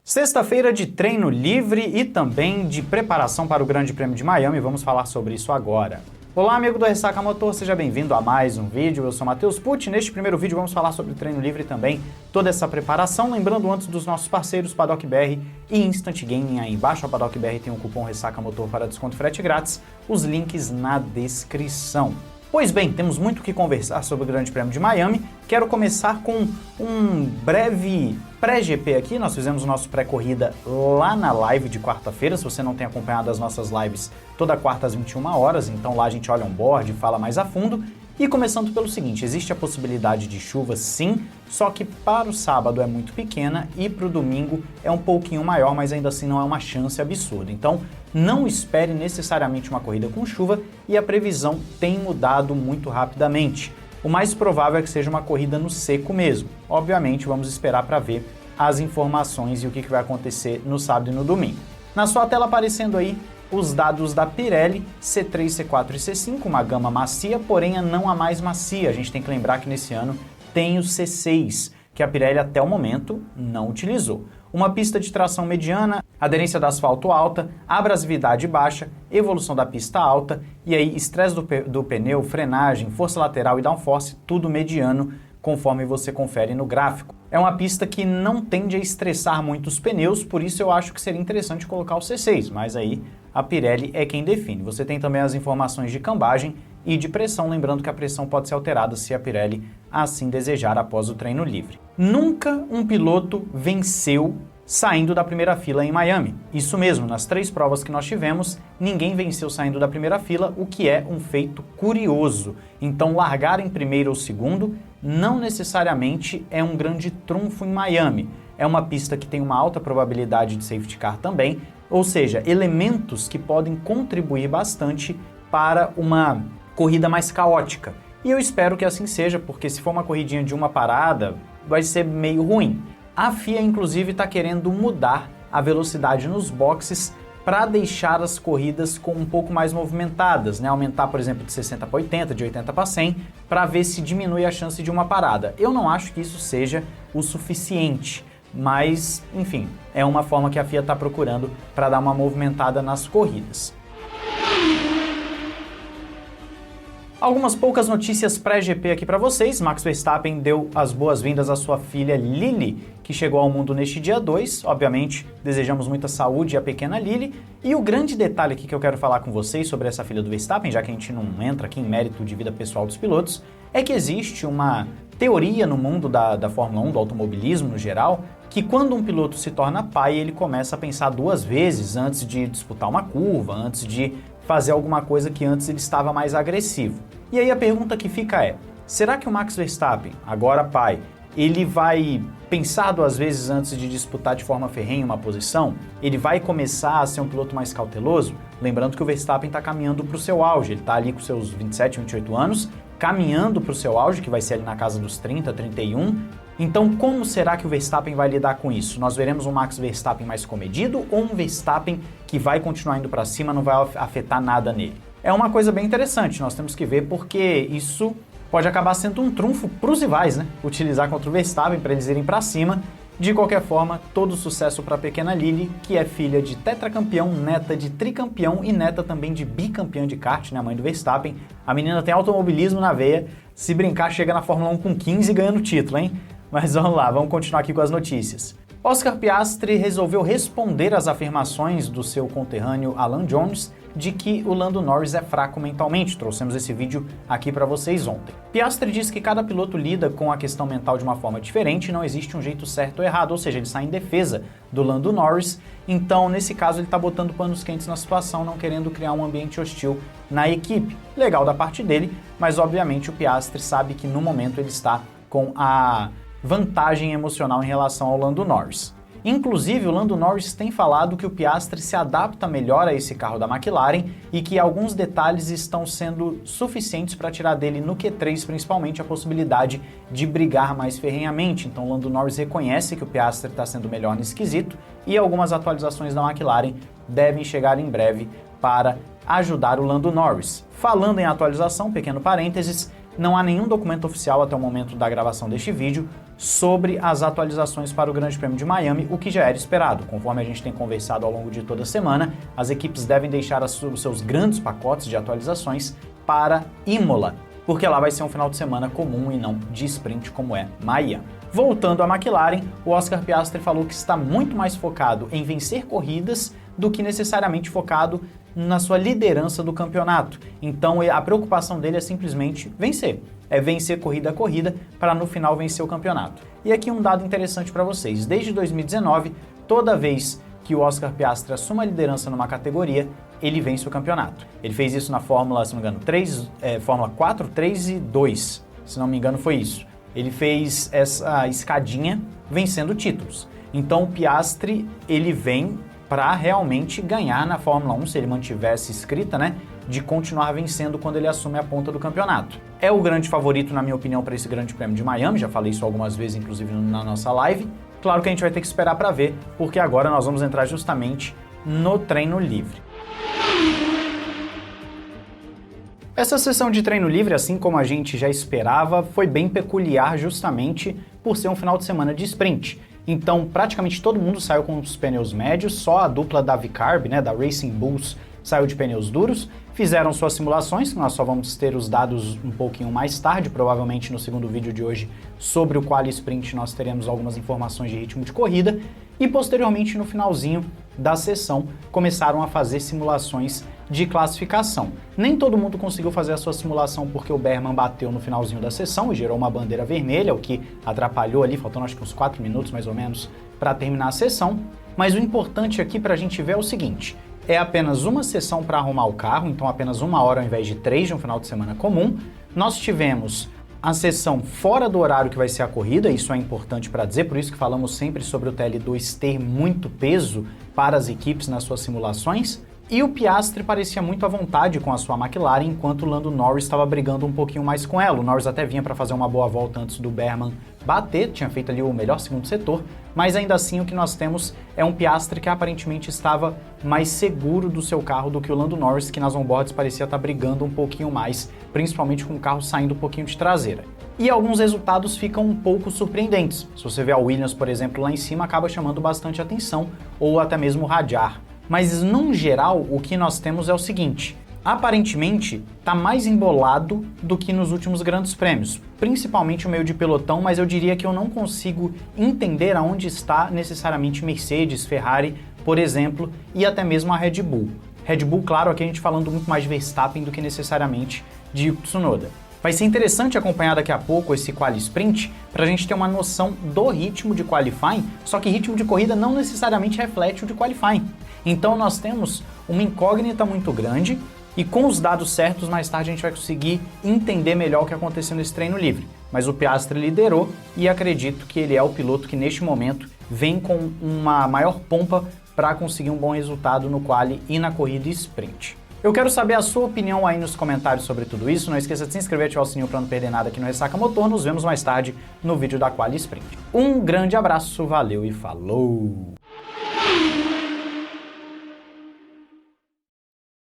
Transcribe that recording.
Sexta-feira de treino livre e também de preparação para o Grande Prêmio de Miami, vamos falar sobre isso agora. Olá, amigo do Ressaca Motor, seja bem-vindo a mais um vídeo, eu sou Matheus Pucci. Neste primeiro vídeo vamos falar sobre treino livre e também toda essa preparação, lembrando antes dos nossos parceiros Paddock BR e Instant Gaming. Aí embaixo a Paddock BR tem um cupom Ressaca Motor para desconto frete grátis, os links na descrição. Pois bem, temos muito o que conversar sobre o Grande Prêmio de Miami. Quero começar com um breve pré-GP aqui. Nós fizemos o nosso pré-corrida lá na live de quarta-feira. Se você não tem acompanhado as nossas lives toda quarta às 21 horas, então lá a gente olha um board, fala mais a fundo. E começando pelo seguinte, existe a possibilidade de chuva sim, só que para o sábado é muito pequena e para o domingo é um pouquinho maior, mas ainda assim não é uma chance absurda. Então não espere necessariamente uma corrida com chuva e a previsão tem mudado muito rapidamente. O mais provável é que seja uma corrida no seco mesmo. Obviamente vamos esperar para ver as informações e o que vai acontecer no sábado e no domingo. Na sua tela aparecendo aí os dados da Pirelli C3, C4 e C5, uma gama macia, porém não a mais macia. A gente tem que lembrar que nesse ano tem o C6, que a Pirelli até o momento não utilizou. Uma pista de tração mediana, aderência do asfalto alta, abrasividade baixa, evolução da pista alta e aí estresse do pneu, frenagem, força lateral e downforce, tudo mediano, conforme você confere no gráfico. É uma pista que não tende a estressar muito os pneus, por isso eu acho que seria interessante colocar o C6, mas aí a Pirelli é quem define. Você tem também as informações de cambagem e de pressão, lembrando que a pressão pode ser alterada se a Pirelli assim desejar após o treino livre. Nunca um piloto venceu saindo da primeira fila em Miami. Isso mesmo, nas 3 provas que nós tivemos, ninguém venceu saindo da primeira fila, o que é um feito curioso. Então, largar em primeiro ou segundo não necessariamente é um grande trunfo em Miami. É uma pista que tem uma alta probabilidade de safety car também, ou seja, elementos que podem contribuir bastante para uma corrida mais caótica. E eu espero que assim seja, porque se for uma corridinha de uma parada, vai ser meio ruim. A FIA, inclusive, está querendo mudar a velocidade nos boxes para deixar as corridas um pouco mais movimentadas, né? Aumentar, por exemplo, de 60 para 80, de 80 para 100, para ver se diminui a chance de uma parada. Eu não acho que isso seja o suficiente, mas, enfim, é uma forma que a FIA está procurando para dar uma movimentada nas corridas. Algumas poucas notícias pré-GP aqui para vocês. Max Verstappen deu as boas-vindas à sua filha Lily, que chegou ao mundo neste dia 2. Obviamente, desejamos muita saúde à pequena Lily. E o grande detalhe aqui que eu quero falar com vocês sobre essa filha do Verstappen, já que a gente não entra aqui em mérito de vida pessoal dos pilotos, é que existe uma teoria no mundo da Fórmula 1, do automobilismo no geral, que quando um piloto se torna pai, ele começa a pensar 2 vezes antes de disputar uma curva, antes de fazer alguma coisa que antes ele estava mais agressivo. E aí a pergunta que fica é, será que o Max Verstappen, agora pai, ele vai pensar 2 vezes antes de disputar de forma ferrenha uma posição? Ele vai começar a ser um piloto mais cauteloso? Lembrando que o Verstappen está caminhando para o seu auge, ele está ali com seus 27, 28 anos, caminhando para o seu auge, que vai ser ali na casa dos 30, 31. Então, como será que o Verstappen vai lidar com isso? Nós veremos um Max Verstappen mais comedido ou um Verstappen que vai continuar indo para cima, não vai afetar nada nele? É uma coisa bem interessante, nós temos que ver porque isso pode acabar sendo um trunfo para os rivais, né? Utilizar contra o Verstappen para eles irem para cima. De qualquer forma, todo sucesso para a pequena Lily, que é filha de tetracampeão, neta de tricampeão e neta também de bicampeã de kart, né? A mãe do Verstappen. A menina tem automobilismo na veia, se brincar chega na Fórmula 1 com 15 ganhando título, hein? Mas vamos lá, vamos continuar aqui com as notícias. Oscar Piastri resolveu responder às afirmações do seu conterrâneo Alan Jones de que o Lando Norris é fraco mentalmente. Trouxemos esse vídeo aqui para vocês ontem. Piastri diz que cada piloto lida com a questão mental de uma forma diferente e não existe um jeito certo ou errado, ou seja, ele sai em defesa do Lando Norris. Então, nesse caso, ele está botando panos quentes na situação, não querendo criar um ambiente hostil na equipe. Legal da parte dele, mas obviamente o Piastri sabe que no momento ele está com a vantagem emocional em relação ao Lando Norris. Inclusive, o Lando Norris tem falado que o Piastri se adapta melhor a esse carro da McLaren e que alguns detalhes estão sendo suficientes para tirar dele no Q3, principalmente a possibilidade de brigar mais ferrenhamente. Então, o Lando Norris reconhece que o Piastri está sendo melhor nesse quesito e algumas atualizações da McLaren devem chegar em breve para ajudar o Lando Norris. Falando em atualização, pequeno parênteses, não há nenhum documento oficial até o momento da gravação deste vídeo sobre as atualizações para o Grande Prêmio de Miami, o que já era esperado. Conforme a gente tem conversado ao longo de toda a semana, as equipes devem deixar os seus grandes pacotes de atualizações para Imola, porque lá vai ser um final de semana comum e não de sprint como é Miami. Voltando à McLaren, o Oscar Piastri falou que está muito mais focado em vencer corridas do que necessariamente focado na sua liderança do campeonato. Então a preocupação dele é simplesmente vencer. É vencer corrida a corrida para no final vencer o campeonato. E aqui um dado interessante para vocês. Desde 2019, toda vez que o Oscar Piastri assume a liderança numa categoria, ele vence o campeonato. Ele fez isso na Fórmula, se não me engano, Fórmula 4, 3 e 2. Se não me engano foi isso. Ele fez essa escadinha vencendo títulos. Então o Piastri, ele vem para realmente ganhar na Fórmula 1, se ele mantivesse escrita, né, de continuar vencendo quando ele assume a ponta do campeonato. É o grande favorito, na minha opinião, para esse Grande Prêmio de Miami, já falei isso algumas vezes, inclusive na nossa live. Claro que a gente vai ter que esperar para ver, porque agora nós vamos entrar justamente no treino livre. Essa sessão de treino livre, assim como a gente já esperava, foi bem peculiar justamente por ser um final de semana de sprint. Então, praticamente todo mundo saiu com os pneus médios, só a dupla da Vicarb, né, da Racing Bulls, saiu de pneus duros, fizeram suas simulações, nós só vamos ter os dados um pouquinho mais tarde, provavelmente no segundo vídeo de hoje, sobre o Quali Sprint nós teremos algumas informações de ritmo de corrida, e posteriormente no finalzinho da sessão começaram a fazer simulações de classificação. Nem todo mundo conseguiu fazer a sua simulação porque o Berman bateu no finalzinho da sessão e gerou uma bandeira vermelha, o que atrapalhou ali, faltando acho que uns 4 minutos mais ou menos para terminar a sessão. Mas o importante aqui para a gente ver é o seguinte, é apenas uma sessão para arrumar o carro, então apenas 1 hora ao invés de 3 de um final de semana comum. Nós tivemos a sessão fora do horário que vai ser a corrida, isso é importante para dizer, por isso que falamos sempre sobre o TL2 ter muito peso para as equipes nas suas simulações. E o Piastri parecia muito à vontade com a sua McLaren, enquanto o Lando Norris estava brigando um pouquinho mais com ela. O Norris até vinha para fazer uma boa volta antes do Berman bater, tinha feito ali o melhor segundo setor, mas ainda assim o que nós temos é um Piastri que aparentemente estava mais seguro do seu carro do que o Lando Norris, que nas onboards parecia estar brigando um pouquinho mais, principalmente com o carro saindo um pouquinho de traseira. E alguns resultados ficam um pouco surpreendentes. Se você vê a Williams, por exemplo, lá em cima, acaba chamando bastante atenção, ou até mesmo o radar. Mas, num geral, o que nós temos é o seguinte, aparentemente está mais embolado do que nos últimos grandes prêmios, principalmente o meio de pelotão, mas eu diria que eu não consigo entender aonde está necessariamente Mercedes, Ferrari, por exemplo, e até mesmo a Red Bull. Red Bull, claro, aqui a gente falando muito mais de Verstappen do que necessariamente de Tsunoda. Vai ser interessante acompanhar daqui a pouco esse Quali Sprint para a gente ter uma noção do ritmo de qualifying, só que ritmo de corrida não necessariamente reflete o de qualifying. Então nós temos uma incógnita muito grande e com os dados certos mais tarde a gente vai conseguir entender melhor o que aconteceu nesse treino livre. Mas o Piastri liderou e acredito que ele é o piloto que neste momento vem com uma maior pompa para conseguir um bom resultado no Quali e na corrida sprint. Eu quero saber a sua opinião aí nos comentários sobre tudo isso. Não esqueça de se inscrever e ativar o sininho para não perder nada aqui no Ressaca Motor. Nos vemos mais tarde no vídeo da Quali Sprint. Um grande abraço, valeu e falou!